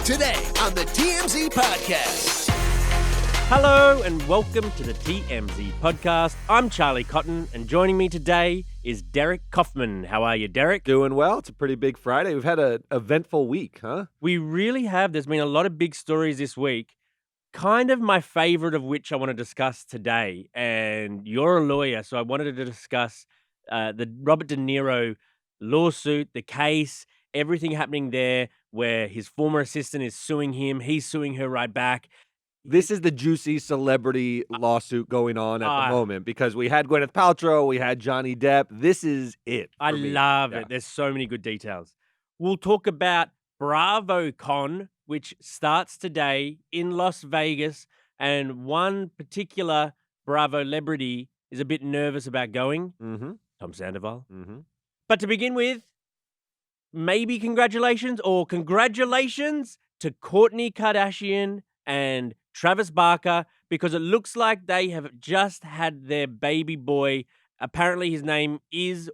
Today on the TMZ Podcast. Hello and welcome to the TMZ Podcast. I'm Charlie Cotton and joining me today is Derek Kaufman. How are you, Derek? Doing well. It's a pretty big Friday. We've had an eventful week, huh? We really have. There's been a lot of big stories this week. Kind of my favorite of which I want to discuss today. And you're a lawyer, so I wanted to discuss the Robert De Niro lawsuit, the case, everything happening there where his former assistant is suing him. He's suing her right back. This is the juicy celebrity lawsuit going on at the moment because we had Gwyneth Paltrow, we had Johnny Depp. This is it. I love it. There's so many good details. We'll talk about BravoCon, which starts today in Las Vegas, and one particular Bravo celebrity is a bit nervous about going. Tom Sandoval. But to begin with, maybe congratulations to Kourtney Kardashian and Travis Barker, because it looks like they have just had their baby boy. Apparently his name is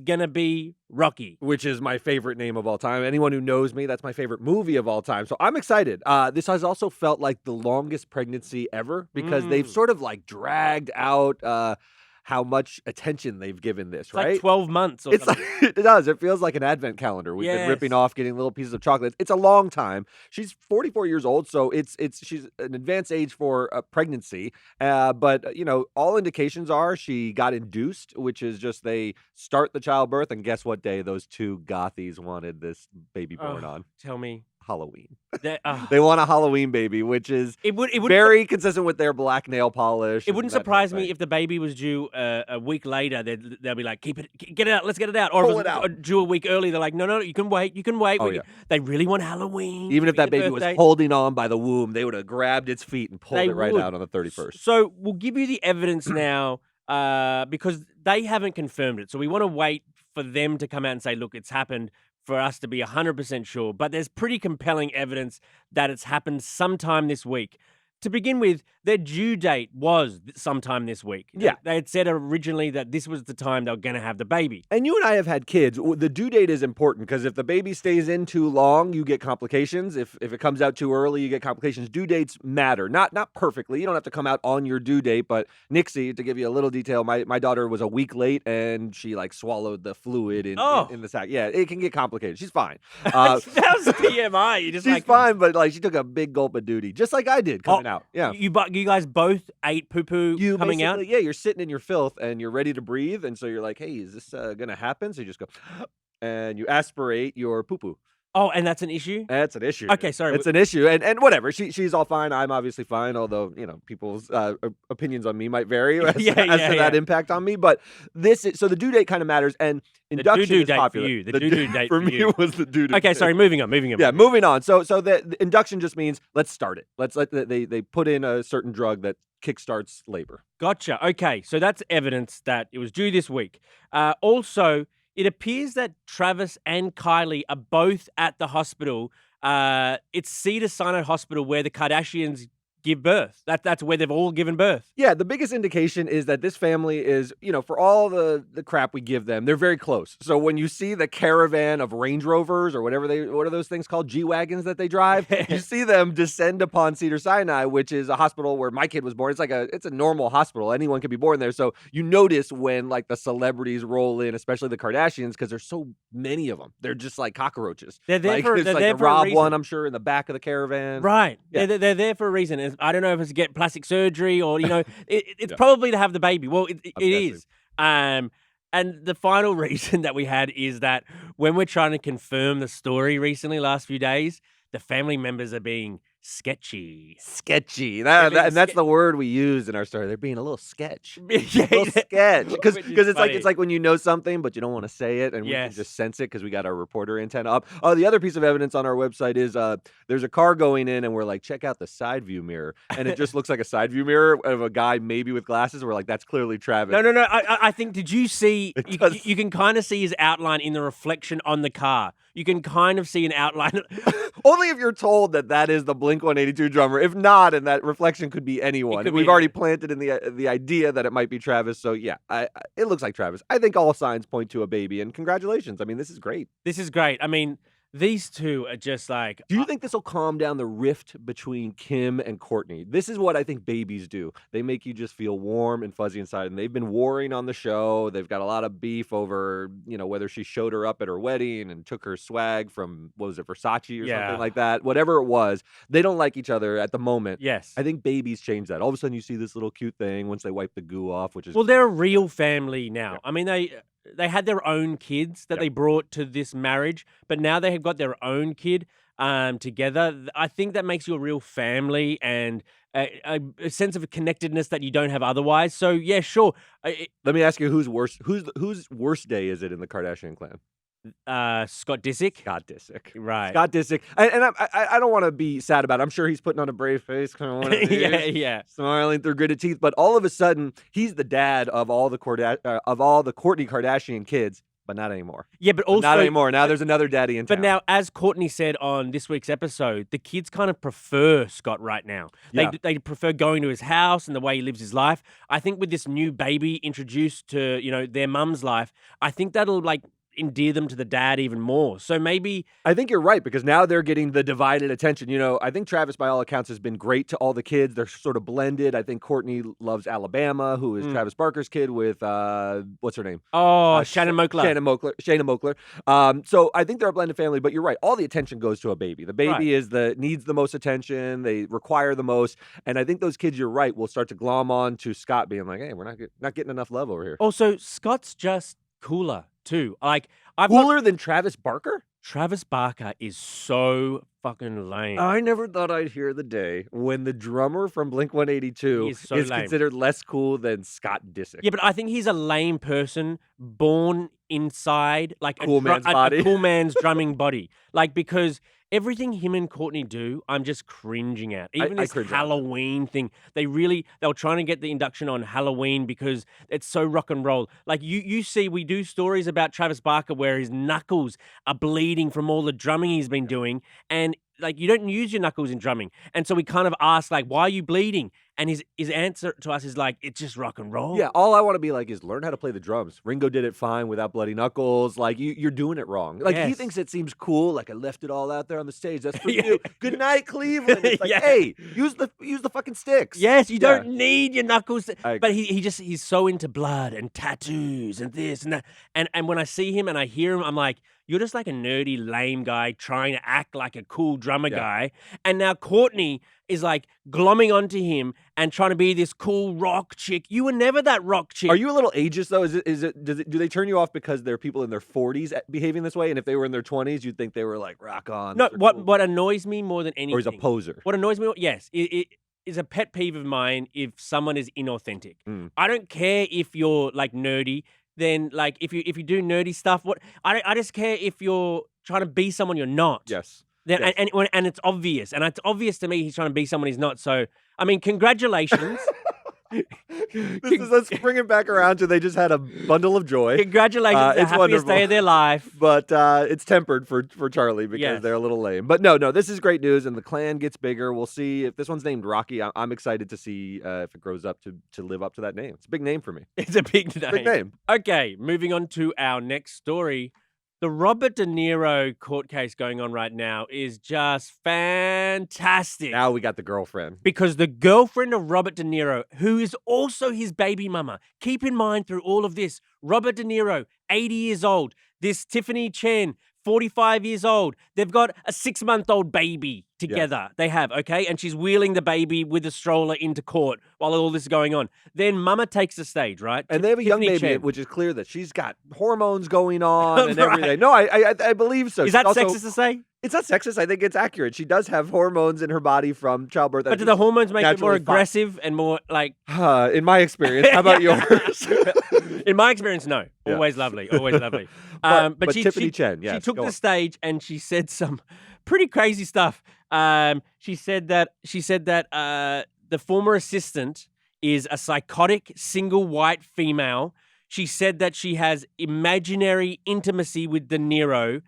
gonna be Rocky. Which is my favorite name of all time. Anyone who knows me, that's my favorite movie of all time. So I'm excited. This has also felt like the longest pregnancy ever because they've sort of like dragged out how much attention they've given this, It's right? like 12 months or something. It does. It feels like an advent calendar. We've been ripping off, getting little pieces of chocolate. It's a long time. She's 44 years old, so she's an advanced age for pregnancy. But, you know, all indications are she got induced, which is just they start the childbirth, and guess what day those two gothies wanted this baby born on? Tell me. Halloween. They want a Halloween baby, which is very consistent with their black nail polish. It wouldn't surprise me if the baby was due a week later. They'll be like, get it out, let's get it out. Or Pull if it out. Due a week early, they're like, no, you can wait. Oh, yeah. They really want Halloween. Even if that baby was holding on by the womb, they would have grabbed its feet and pulled it right out on the 31st. So we'll give you the evidence now because they haven't confirmed it. So we want to wait for them to come out and say, look, it's happened, for us to be 100% sure. But there's pretty compelling evidence that it's happened sometime this week. To begin with, their due date was sometime this week. Yeah. They had said originally that this was the time they were going to have the baby. And you and I have had kids. The due date is important because if the baby stays in too long, you get complications. If it comes out too early, you get complications. Due dates matter. Not perfectly. You don't have to come out on your due date. But Nixie, to give you a little detail, my daughter was a week late and she like swallowed the fluid in the sac. Yeah, it can get complicated. She's fine. That was TMI. You just She's fine, but like she took a big gulp of duty, just like I did coming out. Yeah. You guys both ate poo-poo coming out? Yeah, you're sitting in your filth and you're ready to breathe. And so you're like, hey, is this going to happen? So you just go, and you aspirate your poo-poo. Oh, and that's an issue? That's an issue. Okay, sorry. It's an issue. And whatever. She's all fine. I'm obviously fine, although, you know, people's opinions on me might vary as to that impact on me. But so the due date kind of matters. And induction is popular. The due date for me you. was the due date. Okay, sorry, moving on. Yeah, moving on. So the induction just means let's start it. They put in a certain drug that kickstarts labor. Gotcha. Okay, so that's evidence that it was due this week. Also, it appears that Travis and Kylie are both at the hospital. It's Cedars-Sinai Hospital where the Kardashians give birth. That's where they've all given birth. Yeah, the biggest indication is that this family is, you know, for all the crap we give them, they're very close. So when you see the caravan of Range Rovers or what are those things called, G-Wagons that they drive, you see them descend upon Cedars-Sinai, which is a hospital where my kid was born. It's a normal hospital. Anyone can be born there. So you notice when like the celebrities roll in, especially the Kardashians, because there's so many of them. They're just like cockroaches. They're there for a Rob reason. one, I'm sure, in the back of the caravan. Right. Yeah. They're there for a reason. I don't know if it's to get plastic surgery or, you know, it's probably to have the baby. Well, it is. And the final reason that we had is that when we're trying to confirm the story recently, last few days, the family members are being sketchy. Sketchy. And that's the word we use in our story. They're being a little sketch. Sketch. Because it's like when you know something, but you don't want to say it, and we can just sense it because we got our reporter antenna up. Oh, the other piece of evidence on our website is there's a car going in, and we're like, check out the side view mirror. And it just looks like a side view mirror of a guy maybe with glasses. We're like, that's clearly Travis. No. I think, did you see, you can kind of see his outline in the reflection on the car. You can kind of see an outline. Only if you're told that is the Blink-182 drummer. If not, and that reflection could be anyone. We've already planted in the idea that it might be Travis. So yeah, it looks like Travis. I think all signs point to a baby. And congratulations. I mean, this is great. This is great. I mean, These two are just like, Do you think this will calm down the rift between Kim and Kourtney? This is what I think babies do. They make you just feel warm and fuzzy inside. And they've been warring on the show. They've got a lot of beef over, whether she showed her up at her wedding and took her swag from, what was it, Versace or Yeah. something like that. Whatever it was, they don't like each other at the moment. yes. I think babies change that. All of a sudden, you see this little cute thing once they wipe the goo off, which is Well, they're a real family now. Yeah. I mean, they had their own kids that Yep. they brought to this marriage, but now they have got their own kid together. I think that makes you a real family and a sense of connectedness that you don't have otherwise. So yeah, sure. Let me ask you, who's worse? Whose worst day is it in the Kardashian clan? Scott Disick. Scott Disick. Right. Scott Disick. And I don't want to be sad about it. I'm sure he's putting on a brave face, kind of one of these, yeah. smiling through gritted teeth. But all of a sudden, he's the dad of all the Kourtney Kardashian kids, but not anymore. Yeah, but also Not anymore. Now there's another daddy in town. But now, as Kourtney said on this week's episode, the kids kind of prefer Scott right now. Yeah. They prefer going to his house and the way he lives his life. I think with this new baby introduced to, their mum's life, I think that'll endear them to the dad even more. So maybe I think you're right, because now they're getting the divided attention. I think Travis, by all accounts, has been great to all the kids. They're sort of blended. I think Kourtney loves Alabama, who is Travis Barker's kid with, what's her name? Shannon Moakler. Shayna Moakler. So I think they're a blended family, but you're right. All the attention goes to a baby. The baby needs the most attention. They require the most. And I think those kids, you're right, will start to glom on to Scott being like, hey, we're not getting enough love over here. Also, Scott's just cooler too. Cooler than Travis Barker? Travis Barker is so fucking lame. I never thought I'd hear the day when the drummer from Blink-182 He is so is lame. considered less cool than Scott Disick. Yeah, but I think he's a lame person born inside Cool man's body. a cool man's drumming body. Because everything him and Kourtney do, I'm just cringing at. Even I this cringe at. Halloween thing. They were trying to get the induction on Halloween because it's so rock and roll. You see, we do stories about Travis Barker where his knuckles are bleeding from all the drumming he's been doing, and you don't use your knuckles in drumming. And so we kind of ask, why are you bleeding? And his answer to us is it's just rock and roll. Yeah, all I want to be is learn how to play the drums. Ringo did it fine without bloody knuckles. You're doing it wrong. He Yes. thinks it seems cool. I left it all out there on the stage. That's for Yeah. you. Good night, Cleveland. It's Yeah. hey, use the fucking sticks. Yes, you Yeah. don't need your knuckles. I But he's so into blood and tattoos and this and that. And when I see him and I hear him, I'm like, you're just a nerdy, lame guy trying to act like a cool drummer guy. And now Kourtney is glomming onto him and trying to be this cool rock chick. You were never that rock chick. Are you a little ageist though? Do they turn you off because they're people in their 40s behaving this way? And if they were in their 20s, you'd think they were rock on. No, they're what cool. what annoys me more than anything. Or he's a poser. What annoys me, yes, it is a pet peeve of mine if someone is inauthentic. I don't care if you're nerdy. Then if you do nerdy stuff, I just care if you're trying to be someone you're not. Yes. Then, Yes. and it's obvious, and it's obvious to me he's trying to be someone he's not. So I mean, congratulations. Let's bring it back around to they just had a bundle of joy. Congratulations, the It's happiest wonderful. day of their life. But it's tempered for Charlie because Yes. they're a little lame. But no, this is great news, and the clan gets bigger. We'll see if this one's named Rocky. I'm excited to see if it grows up to live up to that name. It's a big name for me. It's a big name. Big name. Okay, moving on to our next story. The Robert De Niro court case going on right now is just fantastic. Now we got the girlfriend. Because the girlfriend of Robert De Niro, who is also his baby mama, keep in mind through all of this, Robert De Niro, 80 years old, this Tiffany Chen, 45 years old. They've got a 6-month-old baby together. They have, okay? And she's wheeling the baby with a stroller into court while all this is going on. Then mama takes the stage, right? And they have a young Tiffany baby, Chen. which is clear that she's got hormones going on and Right. everything. No, I believe so. Is She's that also- sexist to say? It's not sexist. I think it's accurate. She does have hormones in her body from childbirth. But do the hormones make it more naturally fine. aggressive and more In my experience, how about yours? In my experience, no. Yeah. Always lovely. Always lovely. But she, Tiffany she, Chen, she yes, took go the on. stage and she said some pretty crazy stuff. She said that the former assistant is a psychotic single white female. She said that she has imaginary intimacy with De Niro.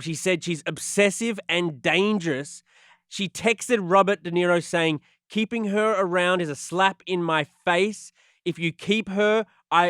She said she's obsessive and dangerous. She texted Robert De Niro saying, "Keeping her around is a slap in my face. If you keep her,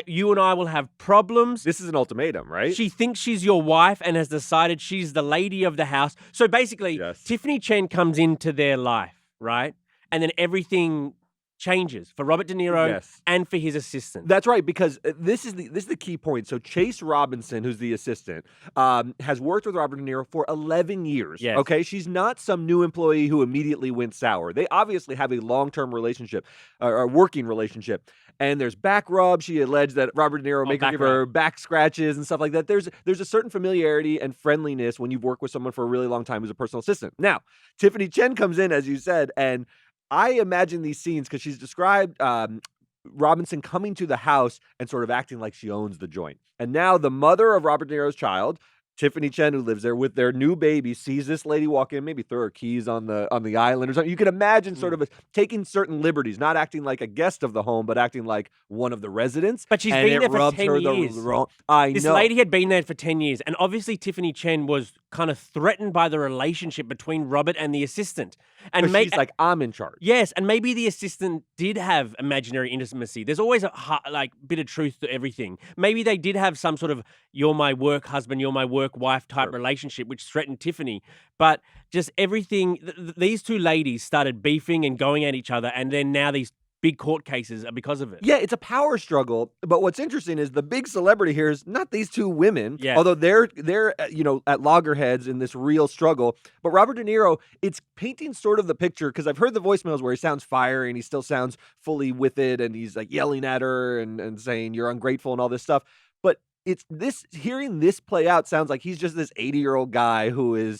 you and I will have problems. This is an ultimatum, right? She thinks she's your wife and has decided she's the lady of the house. So basically, Yes. Tiffany Chen comes into their life, right? And then everything changes for Robert De Niro Yes. and for his assistant. That's right, because this is the key point. So Chase Robinson, who's the assistant, has worked with Robert De Niro for 11 years. Yes. Okay, she's not some new employee who immediately went sour. They obviously have a long-term relationship, a working relationship. And there's back rubs. She alleged that Robert De Niro make her give her back scratches and stuff like that. There's a certain familiarity and friendliness when you've worked with someone for a really long time who's a personal assistant. Now, Tiffany Chen comes in, as you said, and I imagine these scenes because she's described Robinson coming to the house and sort of acting like she owns the joint. And now the mother of Robert De Niro's child, Tiffany Chen, who lives there with their new baby, sees this lady walk in, maybe throw her keys on the island or something. You can imagine sort of taking certain liberties, not acting like a guest of the home, but acting like one of the residents. But she's been there for 10 years. This lady had been there for 10 years. And obviously Tiffany Chen was kind of threatened by the relationship between Robert and the assistant. And she's like, I'm in charge. Yes, and maybe the assistant did have imaginary intimacy. There's always a bit of truth to everything. Maybe they did have some sort of you're my work husband, you're my work wife type relationship, which threatened Tiffany. But just everything, these two ladies started beefing and going at each other, and then now these big court cases are because of it. Yeah, it's a power struggle. But what's interesting is the big celebrity here is not these two women, Yeah. although they're at loggerheads in this real struggle. But Robert De Niro, it's painting sort of the picture, because I've heard the voicemails where he sounds fiery and he still sounds fully with it, and he's like yelling at her and saying you're ungrateful and all this stuff. But hearing this play out sounds like he's just this 80-year-old guy who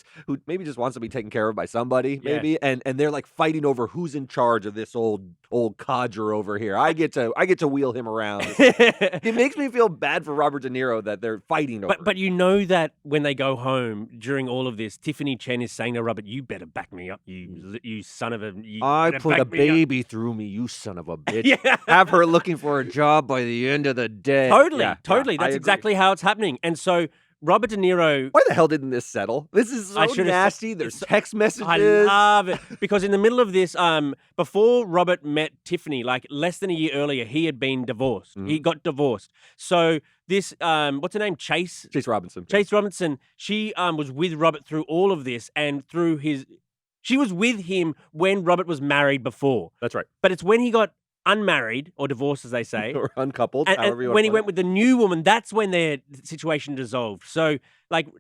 maybe just wants to be taken care of by somebody, maybe, and they're like fighting over who's in charge of this old codger over here. I get to wheel him around. It makes me feel bad for Robert De Niro that they're fighting over. But you know that when they go home during all of this, Tiffany Chen is saying to Robert, "You better back me up, you son of a." I put a baby through me, you son of a bitch. Have her looking for a job by the end of the day. Totally. That's exactly how it's happening. And so Robert De Niro. Why the hell didn't this settle? This is so nasty. There's text messages. I love it. Because in the middle of this, before Robert met Tiffany, like less than a year earlier, he had been divorced. He got divorced. So this, what's her name? Chase Robinson. Chase Robinson. She was with Robert through all of this, and she was with him when Robert was married before. That's right. But it's when he got unmarried, or divorced, as they say, or uncoupled, and when he went with the new woman, that's when their situation dissolved. So,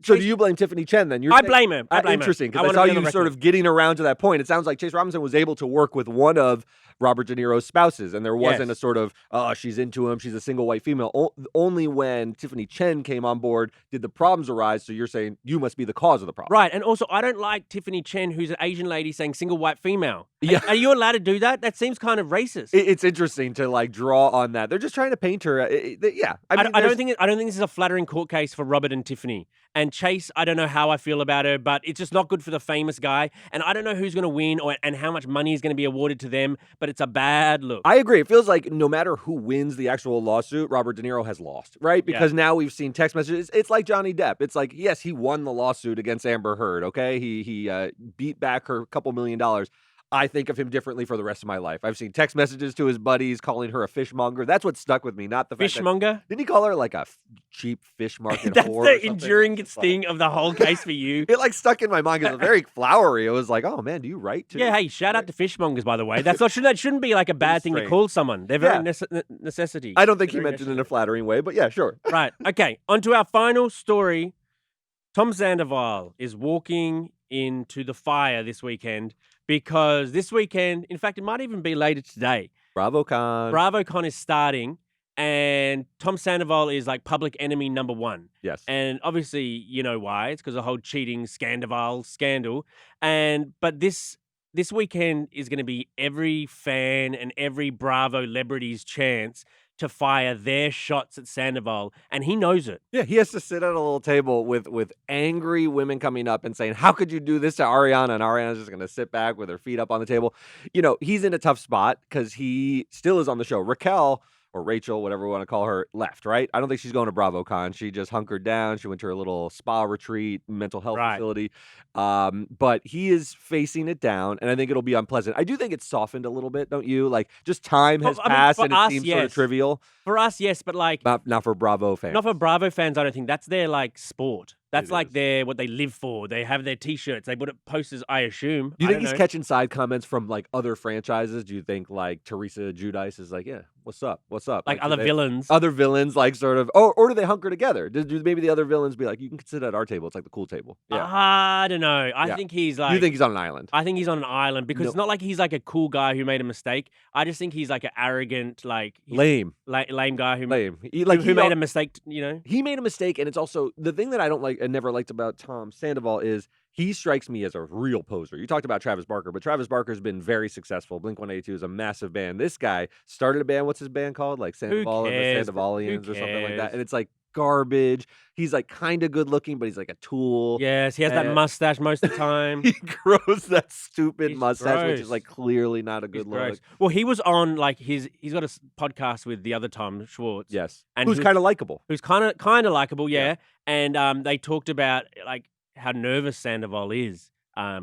do you blame Tiffany Chen then? I blame her. Interesting, because I saw you sort of getting around to that point. It sounds like Chase Robinson was able to work with one of Robert De Niro's spouses, and there wasn't a sort of, she's into him, she's a single white female. Only when Tiffany Chen came on board did the problems arise, so you're saying you must be the cause of the problem. Right, and also I don't like Tiffany Chen, who's an Asian lady, saying single white female. Yeah. Are you allowed to do that? That seems kind of racist. It's interesting to draw on that. They're just trying to paint her. I don't think this is a flattering court case for Robert and Tiffany. And Chase, I don't know how I feel about her, but it's just not good for the famous guy. And I don't know who's going to win and how much money is going to be awarded to them, but it's a bad look. I agree. It feels like no matter who wins the actual lawsuit, Robert De Niro has lost, right? Because now we've seen text messages. It's like Johnny Depp. It's like, yes, he won the lawsuit against Amber Heard, okay? He beat back her couple $1 million. I think of him differently for the rest of my life. I've seen text messages to his buddies calling her a fishmonger. That's what stuck with me, not the fact Fishmonger? Didn't he call her like a cheap fish market That's whore? That's the enduring thing of the whole case for you. It stuck in my mind because it was very flowery. It was like, oh man, do you write too? Yeah, hey, shout out to fishmongers, by the way. That shouldn't be like a bad thing to call someone. They're very necessity. I don't think he meant it in a flattering way, but yeah, sure. Right. Okay, on to our final story. Tom Sandoval is walking into the fire this weekend because this weekend, in fact, it might even be later today. BravoCon is starting, and Tom Sandoval is like public enemy number one. Yes. And obviously, you know why. It's because of the whole cheating scandal. But this weekend is going to be every fan and every Bravo celebrity's chance to fire their shots at Sandoval, and he knows it. Yeah, he has to sit at a little table with angry women coming up and saying, how could you do this to Ariana? And Ariana's just going to sit back with her feet up on the table. He's in a tough spot because he still is on the show. Raquel or Rachel, whatever we want to call her, left, right? I don't think she's going to BravoCon. She just hunkered down. She went to her little spa retreat, mental health facility. But he is facing it down, and I think it'll be unpleasant. I do think it's softened a little bit, don't you? Like, just time has passed, and it seems sort of trivial. For us, yes, but like... Not for Bravo fans. Not for Bravo fans, I don't think. That's their, like, sport. That's like what they live for. They have their T-shirts. They put up posters, I assume. Do you think he's catching side comments from, like, other franchises? Do you think, like, Teresa Giudice is like, yeah, what's up? What's up? Like other villains. Other villains, like, sort of, or do they hunker together? Do maybe the other villains be like, you can sit at our table. It's like the cool table. Yeah. I don't know. I think he's like... You think he's on an island? I think he's on an island because it's not like he's like a cool guy who made a mistake. I just think he's like an arrogant, like... Lame guy who... Lame. Who made a mistake, you know? He made a mistake, and it's also... The thing that I don't like and never liked about Tom Sandoval is he strikes me as a real poser. You talked about Travis Barker, but Travis Barker's been very successful. Blink-182 is a massive band. This guy started a band. What's his band called? Like Sandoval and the Sandovalians or something like that. And it's like garbage. He's like kind of good looking, but he's like a tool. Yes, he has that mustache most of the time. He grows that stupid mustache, which is like clearly not a good look. Well, he was on like he's got a podcast with the other Tom Schwartz. Yes, and who's kind of likable. Who's kind of likable, yeah. And they talked about like how nervous Sandoval is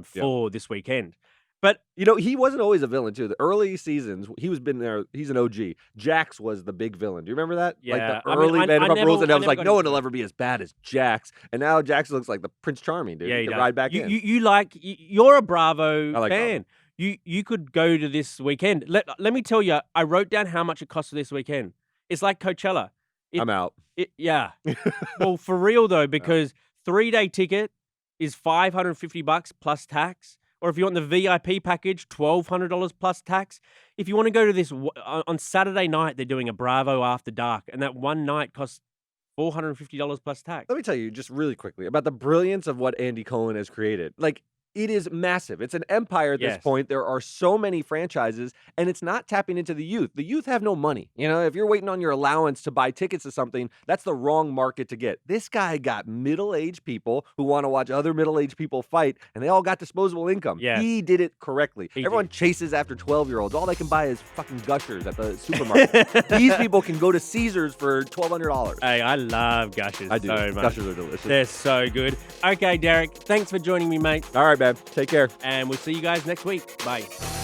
for this weekend. But you know, he wasn't always a villain too. The early seasons, he's an OG. Jax was the big villain. Do you remember that? Yeah, like the early Vanderpump Rules, and I was like, no one will ever be as bad as Jax. And now Jax looks like the Prince Charming, dude. Yeah, he can ride back in. You're a Bravo fan. Bravo. You could go to this weekend. Let me tell you, I wrote down how much it costs for this weekend. It's like Coachella. I'm out. Yeah. Well, for real though, because 3-day ticket is $550 plus tax. Or if you want the VIP package, $1,200 plus tax. If you want to go to this on Saturday night, they're doing a Bravo After Dark, and that one night costs $450 plus tax. Let me tell you just really quickly about the brilliance of what Andy Cohen has created. Like, it is massive. It's an empire at this point. There are so many franchises, and it's not tapping into the youth. The youth have no money. You know, if you're waiting on your allowance to buy tickets to something, that's the wrong market to get. This guy got middle-aged people who want to watch other middle-aged people fight, and they all got disposable income. Yeah. He did it correctly. Everyone chases after 12-year-olds. All they can buy is fucking Gushers at the supermarket. These people can go to Caesars for $1,200. Hey, I love Gushers so much. Gushers are delicious. They're so good. Okay, Derek, thanks for joining me, mate. All right, man. Take care. And we'll see you guys next week. Bye.